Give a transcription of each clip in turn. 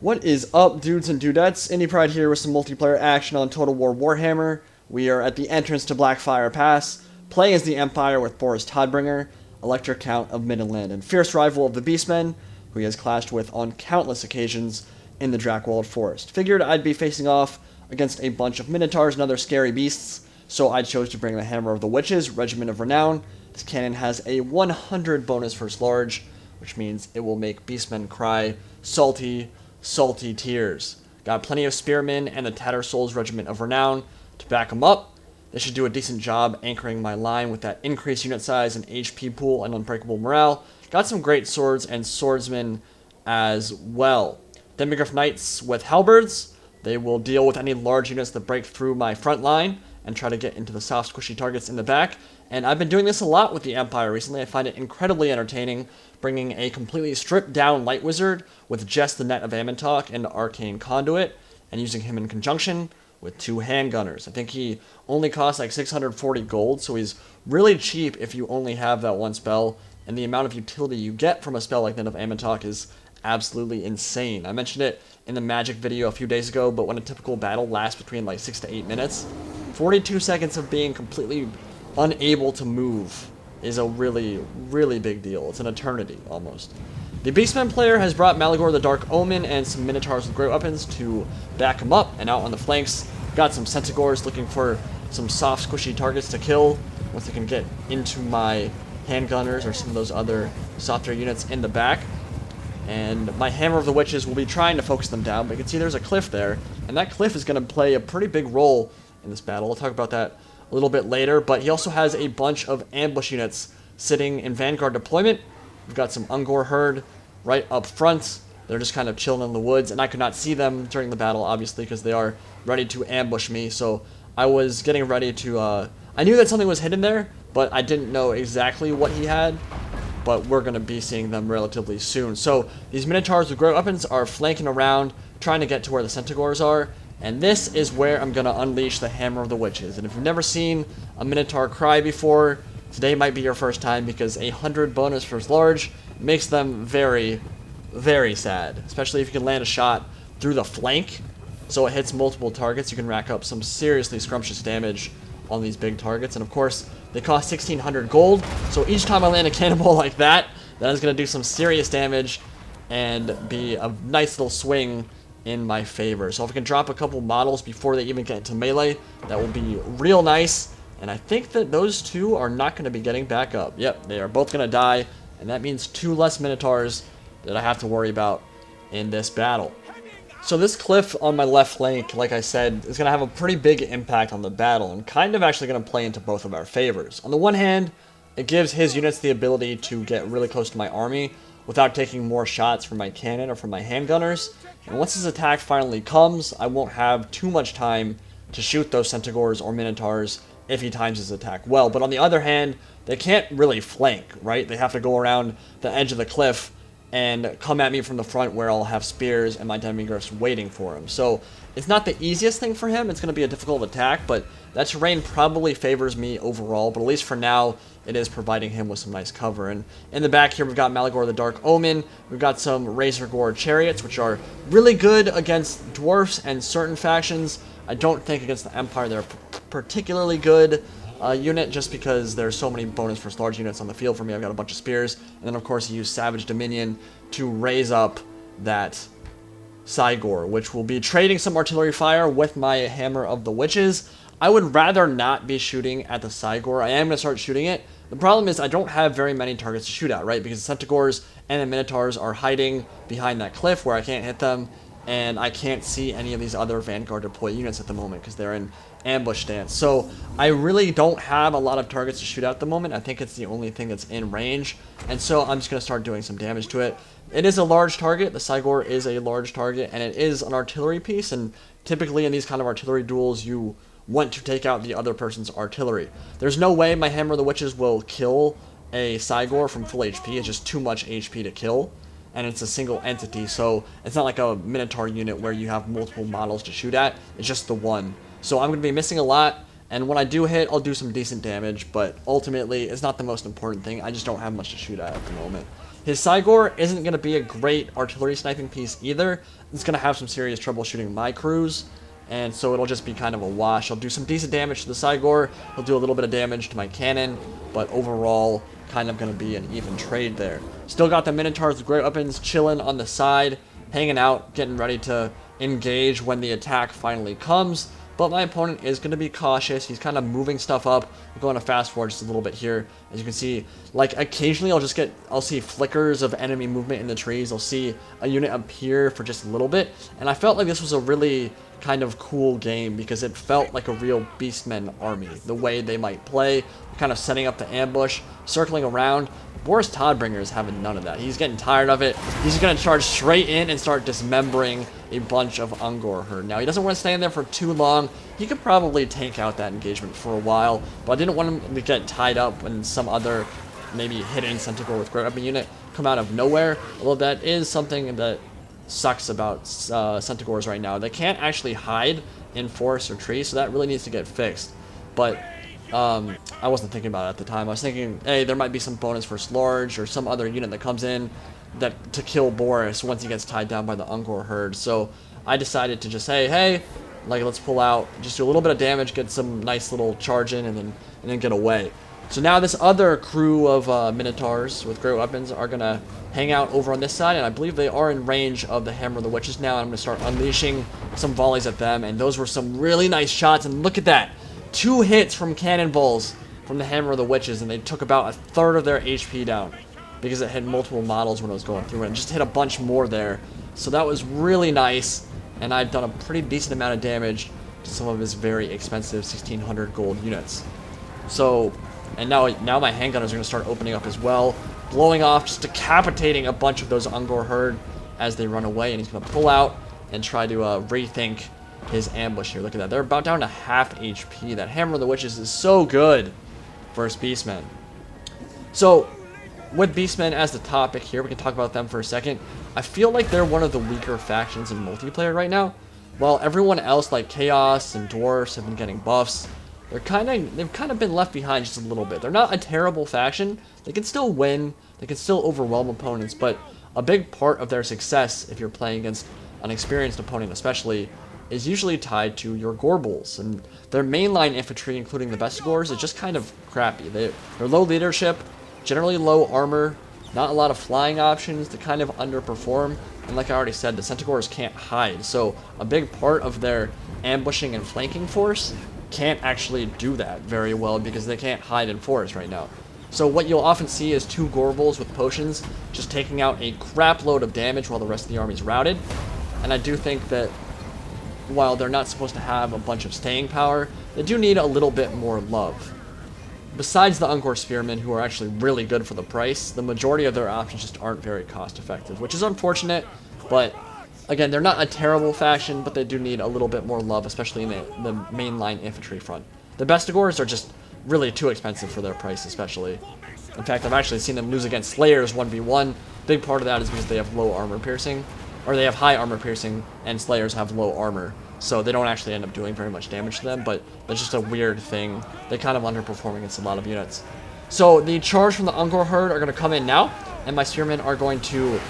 What is up, dudes and dudettes? Indie Pride here with some multiplayer action on Total War Warhammer. We are at the entrance to Blackfire Pass, playing as the Empire with Boris Todbringer, Electric Count of Midland, and fierce rival of the Beastmen, who he has clashed with on countless occasions in the Drakewald Forest. Figured I'd be facing off against a bunch of Minotaurs and other scary beasts, so I chose to bring the Hammer of the Witches, Regiment of Renown. This cannon has a 100 bonus first large, which means it will make Beastmen cry salty tears. Got plenty of spearmen and the Tattersouls Regiment of Renown to back them up. They should do a decent job anchoring my line with that increased unit size and HP pool and unbreakable morale. Got some great swords and swordsmen as well. Demigryph Knights with halberds. They will deal with any large units that break through my front line and try to get into the soft squishy targets in the back. And I've been doing this a lot with the Empire recently. I find it incredibly entertaining, bringing a completely stripped down Light Wizard with just the Net of Amyntok and Arcane Conduit, and using him in conjunction with two handgunners. I think he only costs like 640 gold, so he's really cheap if you only have that one spell, and the amount of utility you get from a spell like Net of Amyntok is absolutely insane. I mentioned it in the Magic video a few days ago, but when a typical battle lasts between like 6 to 8 minutes, 42 seconds of being completely unable to move is a really big deal. It's an eternity, almost. The Beastmen player has brought Malagor the Dark Omen and some Minotaurs with great weapons to back him up, and out on the flanks, got some Centigors looking for some soft, squishy targets to kill once they can get into my handgunners or some of those other softer units in the back. And my Hammer of the Witches will be trying to focus them down, but you can see there's a cliff there, and that cliff is going to play a pretty big role in this battle. We'll talk about that a little bit later, but he also has a bunch of ambush units sitting in Vanguard deployment. We've got some Ungor herd right up front. They're just kind of chilling in the woods, and I could not see them during the battle, obviously, because they are ready to ambush me. So I was getting ready to... I knew that something was hidden there, but I didn't know exactly what he had. But we're going to be seeing them relatively soon. So these Minotaurs with great weapons are flanking around, trying to get to where the Centigors are. And this is where I'm going to unleash the Hammer of the Witches. And if you've never seen a Minotaur cry before, today might be your first time, because 100 bonus first large makes them very sad. Especially if you can land a shot through the flank, so it hits multiple targets. You can rack up some seriously scrumptious damage on these big targets. And of course, they cost 1,600 gold, so each time I land a cannonball like that, that is going to do some serious damage and be a nice little swing in my favor. So if I can drop a couple models before they even get into melee, that will be real nice. And I think that those two are not going to be getting back up. Yep, they are both going to die, and that means 2 less Minotaurs that I have to worry about in this battle. So this cliff on my left flank, like I said, is going to have a pretty big impact on the battle, and kind of actually going to play into both of our favors. On the one hand, it gives his units the ability to get really close to my army without taking more shots from my cannon or from my handgunners. And once his attack finally comes, I won't have too much time to shoot those Centigors or Minotaurs if he times his attack well. But on the other hand, they can't really flank, right? They have to go around the edge of the cliff and come at me from the front, where I'll have spears and my demigryphs waiting for him. So it's not the easiest thing for him. It's going to be a difficult attack, but that terrain probably favors me overall. But at least for now, it is providing him with some nice cover. And in the back here, we've got Malagor the Dark Omen. We've got some Razorgor Chariots, which are really good against dwarfs and certain factions. I don't think against the Empire they're particularly good unit, just because there's so many bonus first large units on the field for me. I've got a bunch of spears, and then of course he used Savage Dominion to raise up that Cygor, which will be trading some artillery fire with my Hammer of the Witches. I would rather not be shooting at the Cygor. I am going to start shooting it. The problem is I don't have very many targets to shoot at, right? Because the Centigors and the Minotaurs are hiding behind that cliff where I can't hit them, and I can't see any of these other Vanguard deployed units at the moment because they're in ambush stance. So I really don't have a lot of targets to shoot at the moment. I think it's the only thing that's in range, and so I'm just going to start doing some damage to it. It is a large target. The Cygor is a large target, and it is an artillery piece, and typically in these kind of artillery duels, you want to take out the other person's artillery. There's no way my Hammer of the Witches will kill a Cygor from full HP. It's just too much HP to kill, and it's a single entity, so it's not like a Minotaur unit where you have multiple models to shoot at. It's just the one. So I'm going to be missing a lot, and when I do hit, I'll do some decent damage, but ultimately, it's not the most important thing. I just don't have much to shoot at the moment. His Cygor isn't going to be a great artillery sniping piece either. It's going to have some serious trouble shooting my crews, and so it'll just be kind of a wash. I'll do some decent damage to the Cygor, he'll do a little bit of damage to my cannon, but overall, kind of going to be an even trade there. Still got the Minotaurs with great weapons chilling on the side, hanging out, getting ready to engage when the attack finally comes. But my opponent is going to be cautious. He's kind of moving stuff up. We're going to fast forward just a little bit here. As you can see, like occasionally I'll see flickers of enemy movement in the trees. I'll see a unit appear for just a little bit. And I felt like this was a really kind of cool game because it felt like a real Beastmen army. The way they might play, kind of setting up the ambush, circling around. Boris Todbringer is having none of that. He's getting tired of it. He's going to charge straight in and start dismembering a bunch of Ungor herd. Now, he doesn't want to stay in there for too long. He could probably tank out that engagement for a while, but I didn't want him to get tied up when some other maybe hidden Centigor with great weapon unit come out of nowhere, although that is something that sucks about Centigors right now. They can't actually hide in forests or trees, so that really needs to get fixed. But I wasn't thinking about it at the time. I was thinking, hey, there might be some bonus for Slorge or some other unit that comes in that to kill Boris once he gets tied down by the Ungor herd. So I decided to just say, hey, like let's pull out, just do a little bit of damage, get some nice little charge in, and then get away. So now this other crew of Minotaurs with great weapons are gonna hang out over on this side, and I believe they are in range of the Hammer of the Witches now. I'm gonna start unleashing some volleys at them, and those were some really nice shots. And look at that. 2 hits from cannonballs from the Hammer of the Witches, and they took about a third of their HP down because it hit multiple models when it was going through, and it just hit a bunch more there. So that was really nice, and I've done a pretty decent amount of damage to some of his very expensive 1600 gold units. So, and now my handgunners are going to start opening up as well, blowing off, just decapitating a bunch of those Ungor herd as they run away, and he's going to pull out and try to rethink his ambush here. Look at that. They're about down to half HP. That Hammer of the Witches is so good versus Beastmen. So, with Beastmen as the topic here, we can talk about them for a second. I feel like they're one of the weaker factions in multiplayer right now. While everyone else, like Chaos and Dwarfs, have been getting buffs, they've kind of been left behind just a little bit. They're not a terrible faction. They can still win. They can still overwhelm opponents, but a big part of their success, if you're playing against an experienced opponent especially, is usually tied to your Gorbals, and their mainline infantry, including the Bestigors, is just kind of crappy. They're low leadership, generally low armor, not a lot of flying options, they kind of underperform, and like I already said, the Centigors can't hide, so a big part of their ambushing and flanking force can't actually do that very well because they can't hide in forests right now. So what you'll often see is 2 Gorbals with potions just taking out a crap load of damage while the rest of the army's routed, and I do think that while they're not supposed to have a bunch of staying power, they do need a little bit more love. Besides the Ungor Spearmen, who are actually really good for the price, the majority of their options just aren't very cost effective, which is unfortunate, but again, they're not a terrible faction, but they do need a little bit more love, especially in the mainline infantry front. The Bestigors are just really too expensive for their price, especially. In fact, I've actually seen them lose against Slayers 1v1. Big part of that is because they have low armor piercing, or they have high armor piercing, and Slayers have low armor, so they don't actually end up doing very much damage to them, but that's just a weird thing. They kind of underperform against a lot of units. So the charge from the Ungor herd are going to come in now, and my Spearmen are going to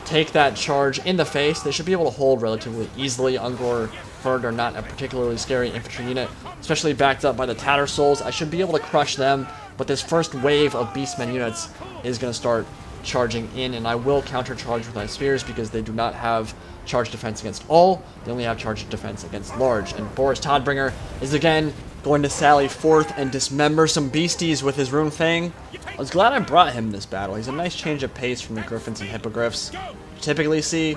take that charge in the face. They should be able to hold relatively easily. Ungor herd are not a particularly scary infantry unit, especially backed up by the Tattersouls. I should be able to crush them, but this first wave of Beastmen units is going to start charging in, and I will counter-charge with my spears because they do not have charge defense against all. They only have charge defense against large, and Boris Todbringer is again going to sally forth and dismember some beasties with his rune thing. I was glad I brought him this battle. He's a nice change of pace from the Griffins and Hippogriffs you typically see.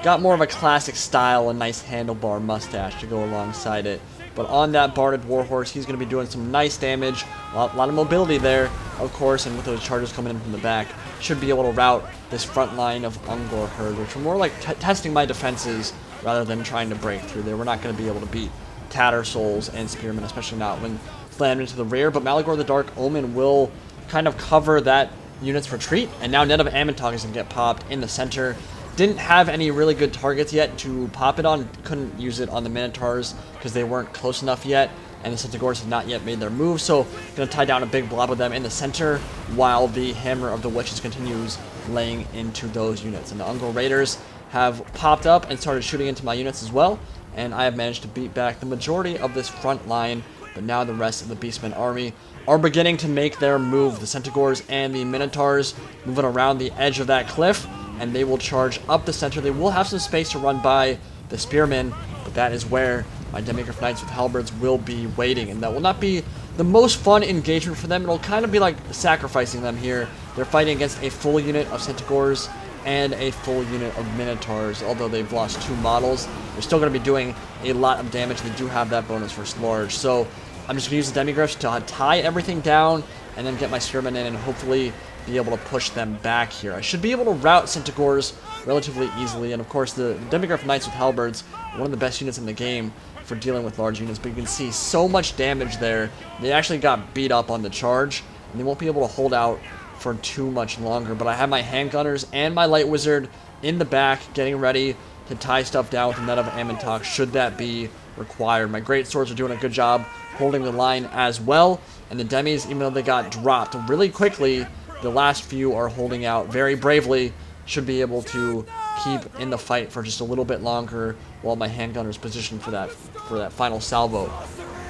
Got more of a classic style, a nice handlebar mustache to go alongside it. But on that Barded Warhorse, he's going to be doing some nice damage. A lot of mobility there, of course, and with those charges coming in from the back, should be able to rout this front line of Ungor herd, which were more like testing my defenses rather than trying to break through. They were not going to be able to beat Tattersouls and Spearmen, especially not when slammed into the rear, but Malagor the Dark Omen will kind of cover that unit's retreat, and now Net of Amyntok is going to get popped in the center. Didn't have any really good targets yet to pop it on. Couldn't use it on the Minotaurs because they weren't close enough yet, and the Centigors have not yet made their move, so going to tie down a big blob of them in the center while the Hammer of the Witches continues laying into those units. And the Ungor Raiders have popped up and started shooting into my units as well, and I have managed to beat back the majority of this front line, but now the rest of the Beastmen army are beginning to make their move. The Centigors and the Minotaurs moving around the edge of that cliff, and they will charge up the center. They will have some space to run by the Spearmen, but that is where my Demigryph Knights with Halberds will be waiting, and that will not be the most fun engagement for them. It'll kind of be like sacrificing them here. They're fighting against a full unit of Centigors and a full unit of Minotaurs. Although they've lost 2 models, they're still going to be doing a lot of damage. They do have that bonus for large, so I'm just going to use the Demigryphs to tie everything down and then get my Spearmen in and hopefully be able to push them back here. I should be able to rout Centigors relatively easily, and of course the Demigryph Knights with Halberds, one of the best units in the game for dealing with large units, but you can see so much damage there. They actually got beat up on the charge, and they won't be able to hold out for too much longer. But I have my handgunners and my light wizard in the back getting ready to tie stuff down with the Net of Amyntok should that be required. My great swords are doing a good job holding the line as well, and the demis, even though they got dropped really quickly, the last few are holding out very bravely. Should be able to keep in the fight for just a little bit longer while my handgunners position for that final salvo.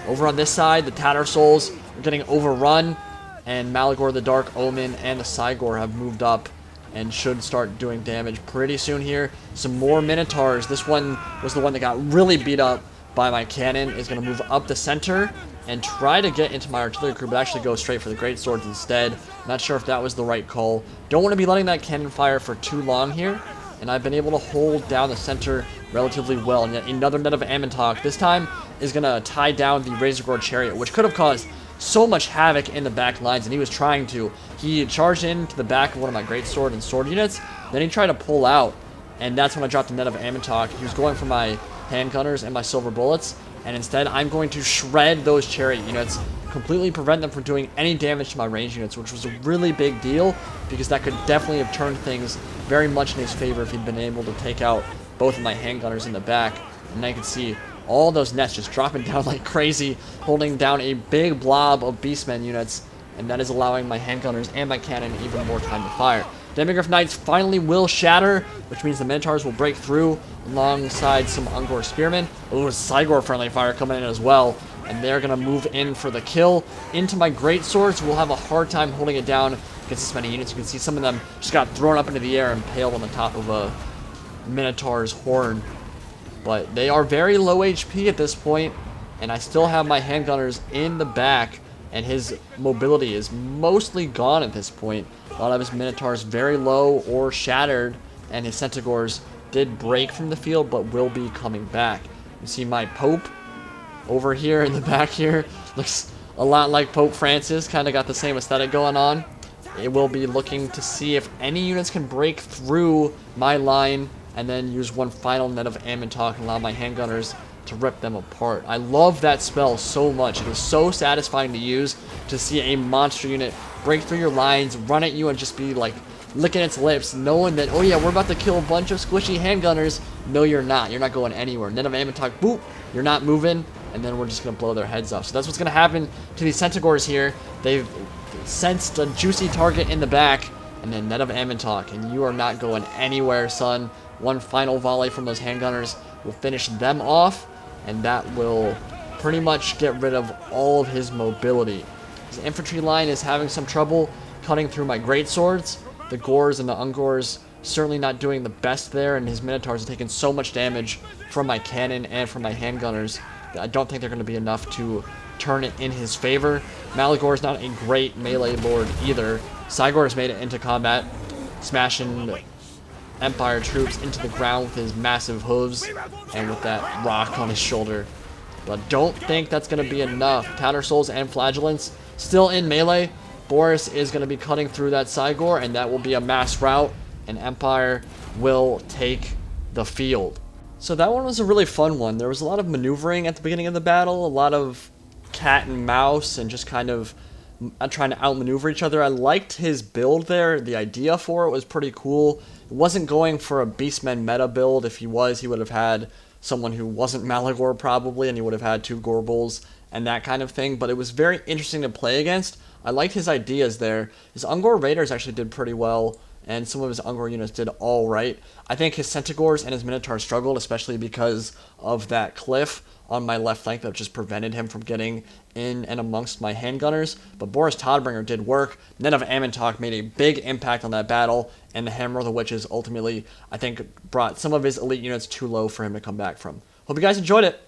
Over on this side, the Tattersouls are getting overrun, and Malagor the Dark Omen and the Cygor have moved up and should start doing damage pretty soon here. Some more Minotaurs. This one was the one that got really beat up by my cannon. Is going to move up the center and try to get into my artillery crew, but actually go straight for the great swords instead. Not sure if that was the right call. Don't want to be letting that cannon fire for too long here, and I've been able to hold down the center relatively well. And yet another Net of Amyntok. This time is going to tie down the Razorgor Chariot, which could have caused so much havoc in the back lines, and he was trying to. He charged into the back of one of my greatsword and sword units, then he tried to pull out, and that's when I dropped the Net of Amyntok. He was going for my handgunners and my silver bullets, and instead I'm going to shred those chariot units, completely prevent them from doing any damage to my range units, which was a really big deal, because that could definitely have turned things very much in his favor if he'd been able to take out both of my handgunners in the back. And now you can see all those nets just dropping down like crazy, holding down a big blob of Beastmen units, and that is allowing my handgunners and my cannon even more time to fire. Demigryph Knights finally will shatter, which means the Minotaurs will break through alongside some Ungor Spearmen. Oh, Cygor friendly fire coming in as well, and they're going to move in for the kill into my greatswords. We'll have a hard time holding it down against this many units. You can see some of them just got thrown up into the air and impaled on the top of a Minotaur's horn. But they are very low HP at this point, and I still have my handgunners in the back, and his mobility is mostly gone at this point. A lot of his Minotaurs very low or shattered, and his Centigors did break from the field, but will be coming back. You see my Pope over here in the back here. Looks a lot like Pope Francis, kind of got the same aesthetic going on. It will be looking to see if any units can break through my line, and then use one final Net of Amyntok and allow my handgunners to rip them apart. I love that spell so much. It is so satisfying to use, to see a monster unit break through your lines, run at you, and just be like licking its lips, knowing that, oh yeah, we're about to kill a bunch of squishy handgunners. No, you're not. You're not going anywhere. Net of Amyntok, boop, you're not moving, and then we're just going to blow their heads off. So that's what's going to happen to these Centigors here. They've sensed a juicy target in the back, and then Net of Amyntok, and you are not going anywhere, son. One final volley from those handgunners will finish them off, and that will pretty much get rid of all of his mobility. His infantry line is having some trouble cutting through my greatswords. The Gors and the Ungors certainly not doing the best there, and his Minotaurs are taking so much damage from my cannon and from my handgunners that I don't think they're going to be enough to turn it in his favor. Malagor is not a great melee lord either. Cygor has made it into combat, smashing Empire troops into the ground with his massive hooves and with that rock on his shoulder. But don't think that's going to be enough. Tattersouls and Flagellants still in melee. Boris is going to be cutting through that Cygor, and that will be a mass rout, and Empire will take the field. So that one was a really fun one. There was a lot of maneuvering at the beginning of the battle, a lot of cat and mouse, and just kind of trying to outmaneuver each other. I liked his build there. The idea for it was pretty cool. It wasn't going for a Beastmen meta build. If he was, he would have had someone who wasn't Malagor probably, and he would have had 2 Gorbals and that kind of thing. But it was very interesting to play against. I liked his ideas there. His Ungor Raiders actually did pretty well and some of his Ungor units did all right. I think his Centigors and his Minotaurs struggled, especially because of that cliff on my left flank that just prevented him from getting in and amongst my handgunners. But Boris Todbringer did work. Net of Amyntok made a big impact on that battle, and the Hammer of the Witches ultimately, I think, brought some of his elite units too low for him to come back from. Hope you guys enjoyed it.